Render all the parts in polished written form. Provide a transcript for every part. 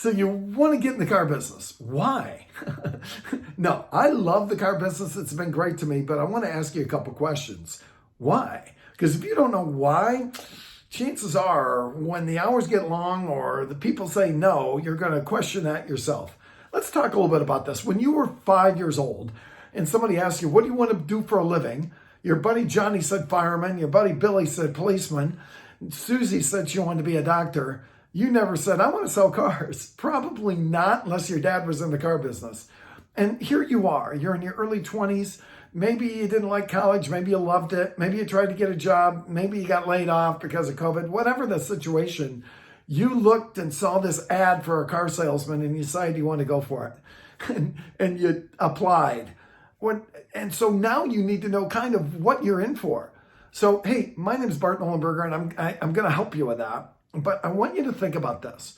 So you want to get in the car business. Why? No, I love the car business. It's been great to me, but I want to ask you a couple questions. Why? Because if you don't know why, chances are when the hours get long or the people say no, you're going to question that yourself. Let's talk a little bit about this. When you were 5 years old and somebody asked you, what do you want to do for a living? Your buddy Johnny said fireman. Your buddy Billy said policeman. Susie said she wanted to be a doctor. You never said, I want to sell cars. Probably not, unless your dad was in the car business. And here you are. You're in your early 20s. Maybe you didn't like college. Maybe you loved it. Maybe you tried to get a job. Maybe you got laid off because of COVID. Whatever the situation, you looked and saw this ad for a car salesman and you decided you want to go for it. And you applied. And so now you need to know kind of what you're in for. So, hey, my name is Bart Nollenberger, and I'm going to help you with that. But I want you to think about this.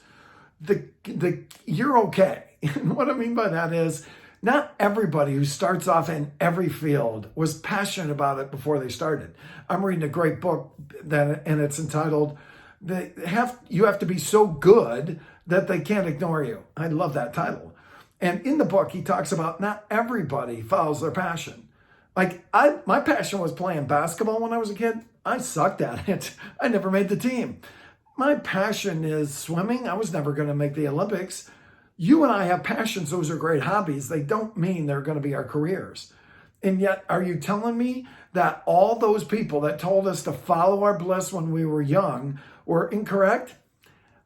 You're okay. And what I mean by that is not everybody who starts off in every field was passionate about it before they started. I'm reading a great book and it's entitled, You Have to Be So Good That They Can't Ignore You. I love that title. And in the book, he talks about not everybody follows their passion. Like my passion was playing basketball when I was a kid. I sucked at it. I never made the team. My passion is swimming. I was never going to make the Olympics. You and I have passions. Those are great hobbies. They don't mean they're going to be our careers. And yet, are you telling me that all those people that told us to follow our bliss when we were young were incorrect?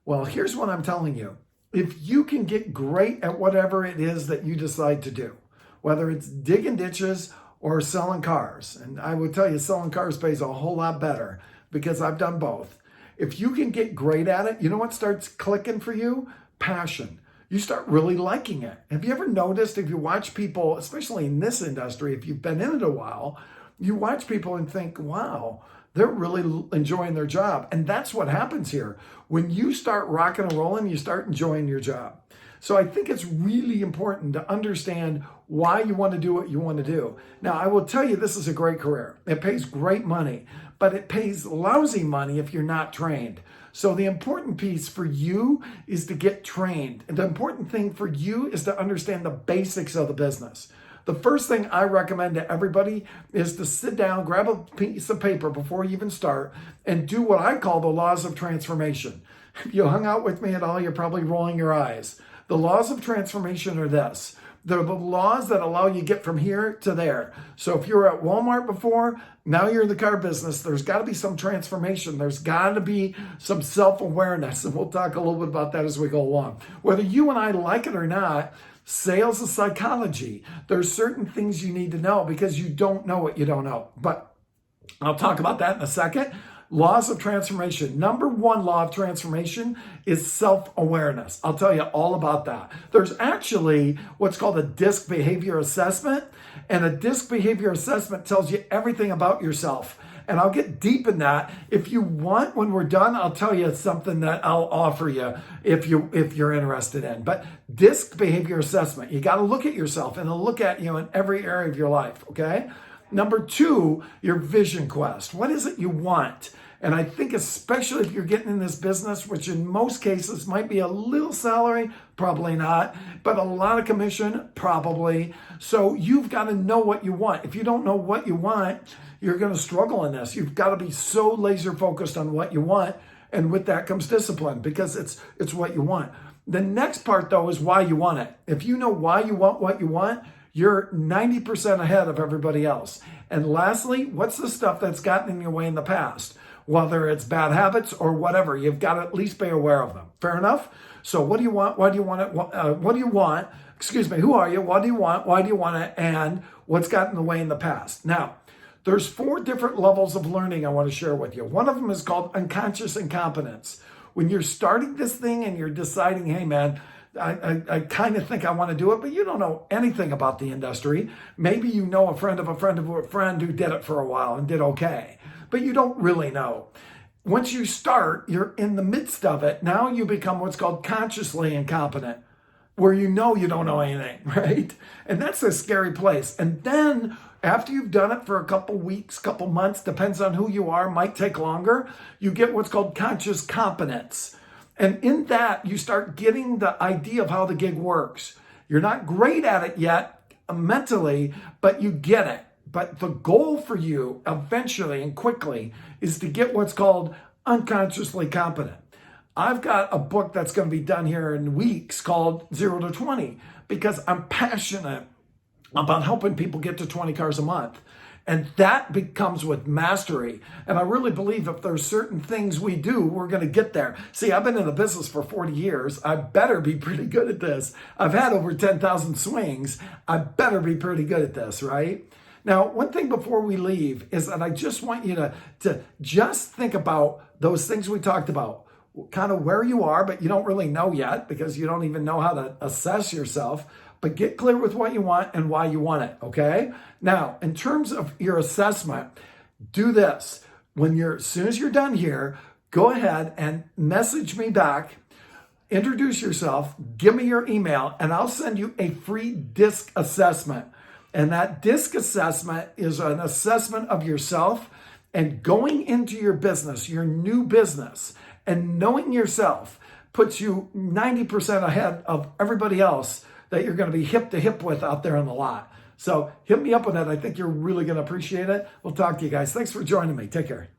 Well, here's what I'm telling you. If you can get great at whatever it is that you decide to do, whether it's digging ditches or selling cars, and I would tell you selling cars pays a whole lot better because I've done both. If you can get great at it, you know what starts clicking for you? Passion. You start really liking it. Have you ever noticed if you watch people, especially in this industry, if you've been in it a while, you watch people and think, wow, they're really enjoying their job. And that's what happens here. When you start rocking and rolling, you start enjoying your job. So I think it's really important to understand why you want to do what you want to do. Now, I will tell you, this is a great career. It pays great money, but it pays lousy money if you're not trained. So the important piece for you is to get trained. And the important thing for you is to understand the basics of the business. The first thing I recommend to everybody is to sit down, grab a piece of paper before you even start, and do what I call the laws of transformation. If you hung out with me at all, you're probably rolling your eyes. The laws of transformation are this. They're the laws that allow you to get from here to there. So if you were at Walmart before, now you're in the car business, there's got to be some transformation. There's got to be some self-awareness. And we'll talk a little bit about that as we go along. Whether you and I like it or not, sales is psychology. There's certain things you need to know because you don't know what you don't know. But I'll talk about that in a second. Laws of transformation. Number one law of transformation is self-awareness. I'll tell you all about that. There's actually what's called a DISC behavior assessment. And a DISC behavior assessment tells you everything about yourself. And I'll get deep in that. If you want, when we're done, I'll tell you something that I'll offer you if you're interested in. But DISC behavior assessment, you got to look at yourself and it'll look at you in every area of your life, okay? Number two, your vision quest. What is it you want? And I think especially if you're getting in this business, which in most cases might be a little salary, probably not, but a lot of commission, probably. So you've got to know what you want. If you don't know what you want, you're going to struggle in this. You've got to be so laser focused on what you want. And with that comes discipline because it's what you want. The next part though is why you want it. If you know why you want what you want, you're 90% ahead of everybody else. And lastly, what's the stuff that's gotten in your way in the past? Whether it's bad habits or whatever, you've got to at least be aware of them. Fair enough? So what do you want? Why do you want it? What do you want? Excuse me, who are you? What do you want? Why do you want it? And what's gotten in the way in the past? Now, there's 4 different levels of learning I want to share with you. One of them is called unconscious incompetence. When you're starting this thing and you're deciding, hey man, I kind of think I want to do it, but you don't know anything about the industry. Maybe you know a friend of a friend of a friend who did it for a while and did okay, but you don't really know. Once you start, you're in the midst of it. Now you become what's called consciously incompetent, where you know don't know anything, right? And that's a scary place. And then after you've done it for a couple weeks, couple months, depends on who you are, might take longer, you get what's called conscious competence. And in that, you start getting the idea of how the gig works. You're not great at it yet mentally, but you get it. But the goal for you eventually and quickly is to get what's called unconsciously competent. I've got a book that's going to be done here in weeks called 0 to 20 because I'm passionate about helping people get to 20 cars a month. And that becomes with mastery. And I really believe if there's certain things we do, we're going to get there. See, I've been in the business for 40 years. I better be pretty good at this. I've had over 10,000 swings. I better be pretty good at this, right? Now, one thing before we leave is that I just want you to just think about those things we talked about, kind of where you are, but you don't really know yet because you don't even know how to assess yourself. But get clear with what you want and why you want it, okay? Now, in terms of your assessment, do this. As soon as you're done here, go ahead and message me back, introduce yourself, give me your email, and I'll send you a free DISC assessment. And that DISC assessment is an assessment of yourself and going into your business, your new business, and knowing yourself puts you 90% ahead of everybody else that you're going to be hip to hip with out there on the lot. So hit me up with that. I think you're really going to appreciate it. We'll talk to you guys. Thanks for joining me. Take care.